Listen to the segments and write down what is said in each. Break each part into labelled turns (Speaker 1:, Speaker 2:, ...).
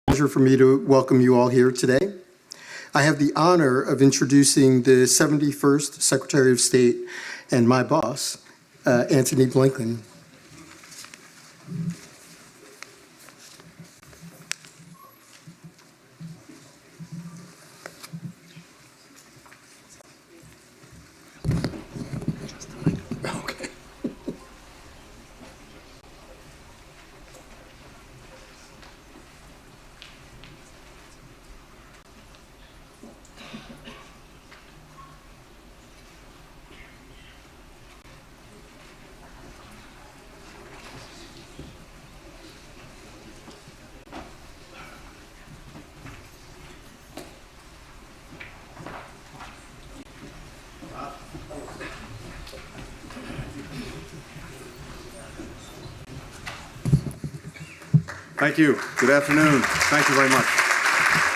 Speaker 1: Pleasure for me to welcome you all here today. I have the honor of introducing the 71st Secretary of State and my boss, Antony Blinken.
Speaker 2: Thank you. Good afternoon. Thank you very much.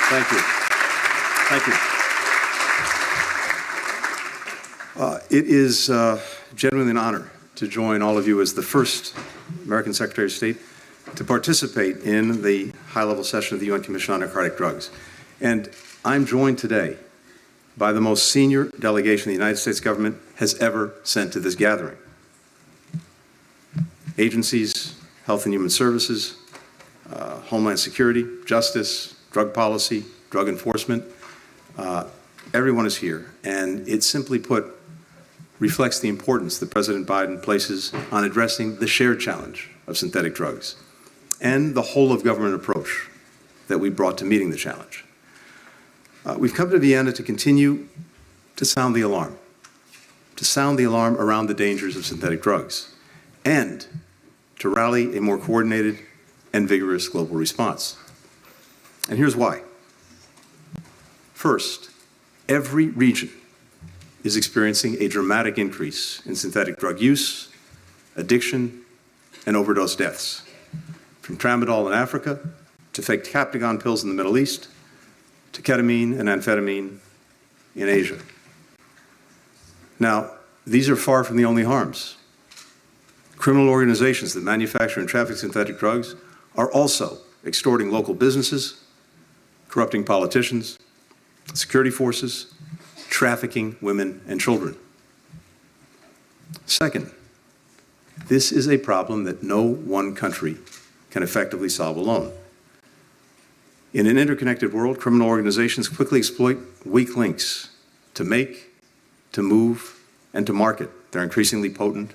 Speaker 2: Thank you. Thank you. It is genuinely an honor to join all of you as the first American Secretary of State to participate in the high-level session of the UN Commission on Narcotic Drugs. And I'm joined today by the most senior delegation the United States government has ever sent to this gathering. Agencies, Health and Human Services, Homeland Security, Justice, Drug Policy, Drug Enforcement. Everyone is here, and it simply put reflects the importance that President Biden places on addressing the shared challenge of synthetic drugs and the whole-of-government approach that we brought to meeting the challenge. We've come to Vienna to continue to sound the alarm around the dangers of synthetic drugs, and to rally a more coordinated and vigorous global response. And here's why. First, every region is experiencing a dramatic increase in synthetic drug use, addiction, and overdose deaths. From tramadol in Africa, to fake Captagon pills in the Middle East, to ketamine and amphetamine in Asia. Now, these are far from the only harms. Criminal organizations that manufacture and traffic synthetic drugs are also extorting local businesses, corrupting politicians, security forces, trafficking women and children. Second, this is a problem that no one country can effectively solve alone. In an interconnected world, criminal organizations quickly exploit weak links to make, to move, and to market their increasingly potent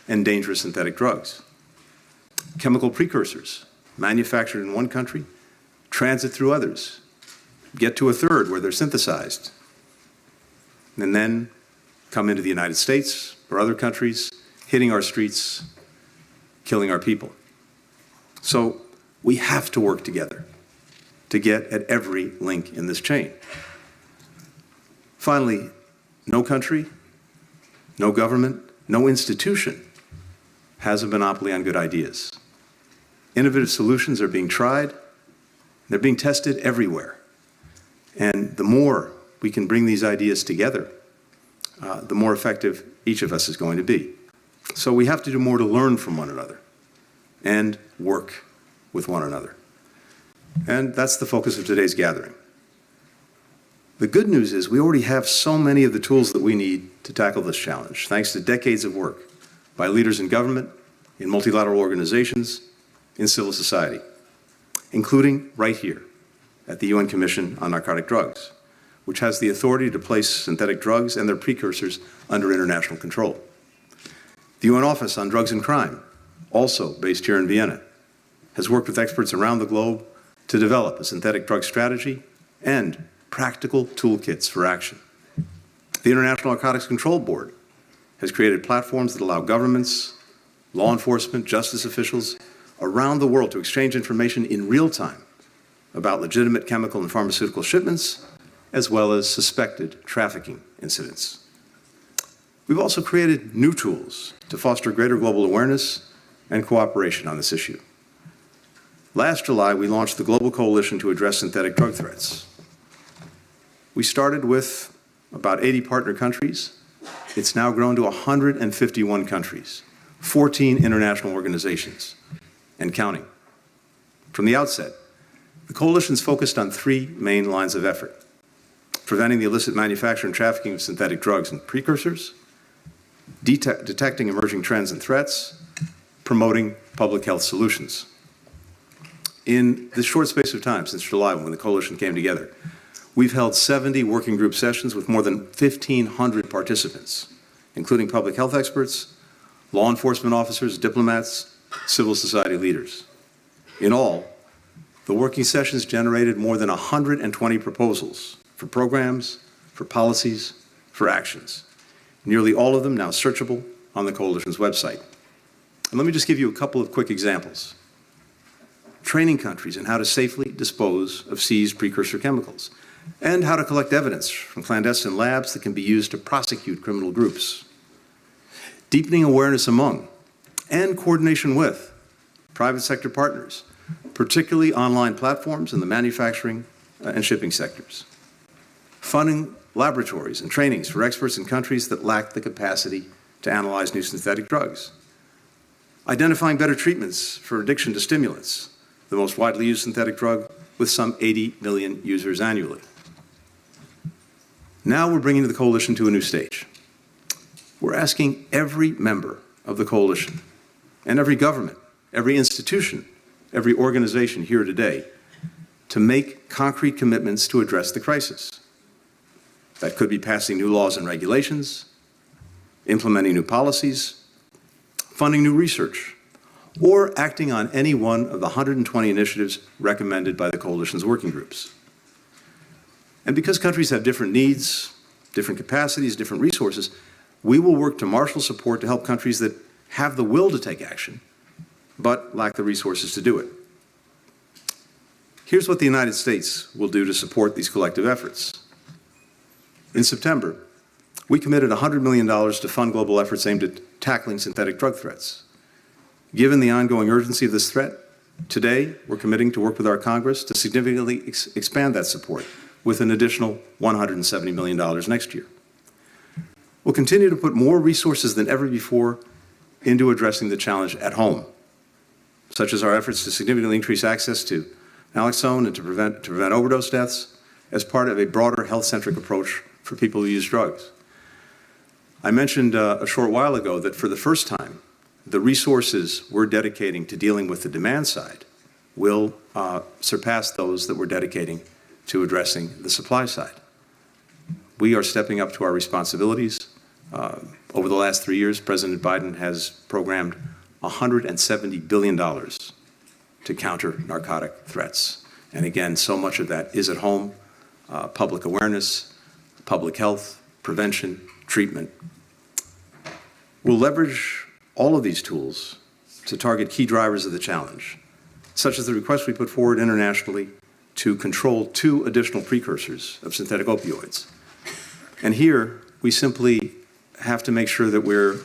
Speaker 2: and dangerous synthetic drugs. Chemical precursors manufactured in one country, transit through others, get to a third where they're synthesized, and then come into the United States or other countries, hitting our streets, killing our people. So we have to work together to get at every link in this chain. Finally, no country, no government, no institution has a monopoly on good ideas. Innovative solutions are being tried. They're being tested everywhere. And the more we can bring these ideas together, the more effective each of us is going to be. So we have to do more to learn from one another and work with one another. And that's the focus of today's gathering. The good news is we already have so many of the tools that we need to tackle this challenge, thanks to decades of work by leaders in government, in multilateral organizations, in civil society, including right here at the UN Commission on Narcotic Drugs, which has the authority to place synthetic drugs and their precursors under international control. The UN Office on Drugs and Crime, also based here in Vienna, has worked with experts around the globe to develop a synthetic drug strategy and practical toolkits for action. The International Narcotics Control Board has created platforms that allow governments, law enforcement, justice officials around the world to exchange information in real time about legitimate chemical and pharmaceutical shipments, as well as suspected trafficking incidents. We've also created new tools to foster greater global awareness and cooperation on this issue. Last July, we launched the Global Coalition to Address Synthetic Drug Threats. We started with about 80 partner countries. It's now grown to 151 countries, 14 international organizations, and counting. From the outset, The coalition's focused on three main lines of effort: preventing the illicit manufacture and trafficking of synthetic drugs and precursors, detecting emerging trends and threats, promoting public health solutions. In this short space of time since July, when the coalition came together, we've held 70 working group sessions with more than 1,500 participants, including public health experts, law enforcement officers, diplomats, civil society leaders. In all, the working sessions generated more than 120 proposals for programs, for policies, for actions. Nearly all of them now searchable on the coalition's website. And let me just give you a couple of quick examples. Training countries in how to safely dispose of seized precursor chemicals, and how to collect evidence from clandestine labs that can be used to prosecute criminal groups. Deepening awareness among and coordination with private sector partners, particularly online platforms in the manufacturing and shipping sectors. Funding laboratories and trainings for experts in countries that lack the capacity to analyze new synthetic drugs. Identifying better treatments for addiction to stimulants, the most widely used synthetic drug with some 80 million users annually. Now we're bringing the coalition to a new stage. We're asking every member of the coalition and every government, every institution, every organization here today to make concrete commitments to address the crisis. That could be passing new laws and regulations, implementing new policies, funding new research, or acting on any one of the 120 initiatives recommended by the coalition's working groups. And because countries have different needs, different capacities, different resources, we will work to marshal support to help countries that have the will to take action, but lack the resources to do it. Here's what the United States will do to support these collective efforts. In September, we committed $100 million to fund global efforts aimed at tackling synthetic drug threats. Given the ongoing urgency of this threat, today we're committing to work with our Congress to significantly expand that support with an additional $170 million next year. We'll continue to put more resources than ever before into addressing the challenge at home, such as our efforts to significantly increase access to naloxone and to prevent overdose deaths as part of a broader health-centric approach for people who use drugs. I mentioned a short while ago that for the first time, the resources we're dedicating to dealing with the demand side will surpass those that we're dedicating to addressing the supply side. We are stepping up to our responsibilities. Over the last 3 years, President Biden has programmed $170 billion to counter narcotic threats. And again, so much of that is at home, public awareness, public health, prevention, treatment. We'll leverage all of these tools to target key drivers of the challenge, such as the request we put forward internationally to control 2 additional precursors of synthetic opioids. And here, we simply have to make sure that we're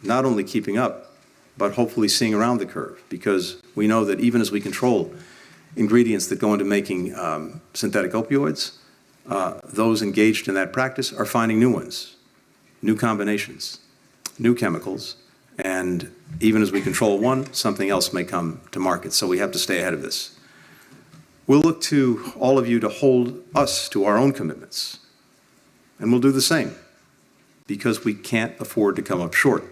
Speaker 2: not only keeping up, but hopefully seeing around the curve, because we know that even as we control ingredients that go into making synthetic opioids, those engaged in that practice are finding new ones, new combinations, new chemicals, and even as we control one, something else may come to market. So we have to stay ahead of this. We'll look to all of you to hold us to our own commitments, and we'll do the same, because we can't afford to come up short.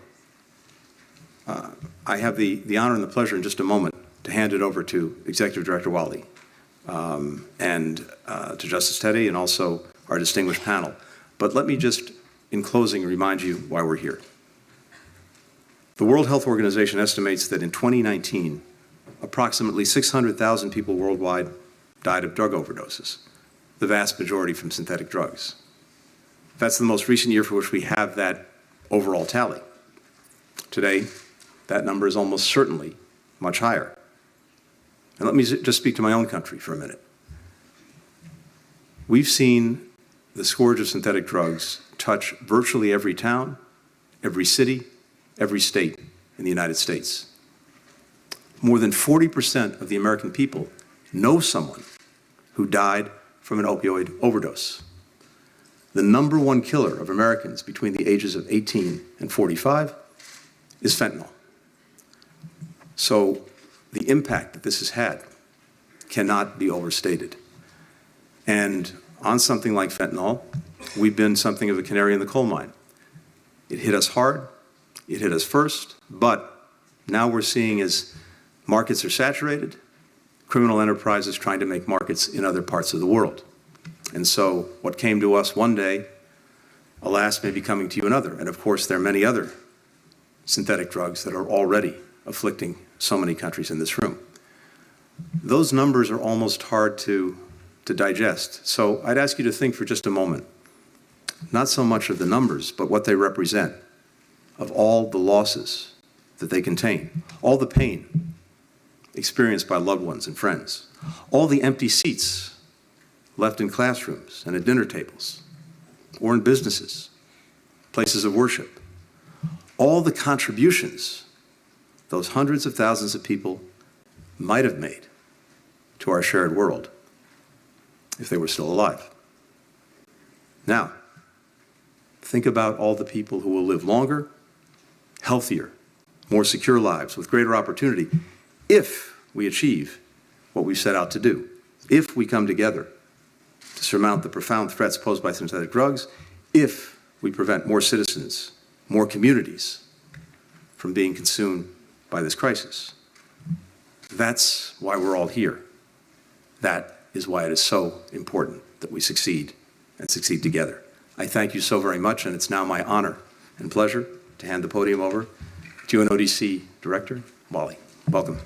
Speaker 2: I have the honor and the pleasure in just a moment to hand it over to Executive Director Wally and to Justice Teddy and also our distinguished panel. But let me just, in closing, remind you why we're here. The World Health Organization estimates that in 2019, approximately 600,000 people worldwide died of drug overdoses, the vast majority from synthetic drugs. That's the most recent year for which we have that overall tally. Today, that number is almost certainly much higher. And let me just speak to my own country for a minute. We've seen the scourge of synthetic drugs touch virtually every town, every city, every state in the United States. More than 40% of the American people know someone who died from an opioid overdose. The number one killer of Americans between the ages of 18 and 45 is fentanyl. So the impact that this has had cannot be overstated. And on something like fentanyl, we've been something of a canary in the coal mine. It hit us hard, it hit us first, but now we're seeing as markets are saturated, criminal enterprises trying to make markets in other parts of the world. And so what came to us one day, alas, may be coming to you another. And of course, there are many other synthetic drugs that are already afflicting so many countries in this room. Those numbers are almost hard to digest. So I'd ask you to think for just a moment, not so much of the numbers, but what they represent, of all the losses that they contain, all the pain experienced by loved ones and friends, all the empty seats left in classrooms and at dinner tables, or in businesses, places of worship, all the contributions those hundreds of thousands of people might have made to our shared world if they were still alive. Now, think about all the people who will live longer, healthier, more secure lives with greater opportunity if we achieve what we set out to do, if we come together to surmount the profound threats posed by synthetic drugs, if we prevent more citizens, more communities from being consumed by this crisis. That's why we're all here. That is why it is so important that we succeed and succeed together. I thank you so very much, and it's now my honor and pleasure to hand the podium over to UNODC Director Wally. Welcome.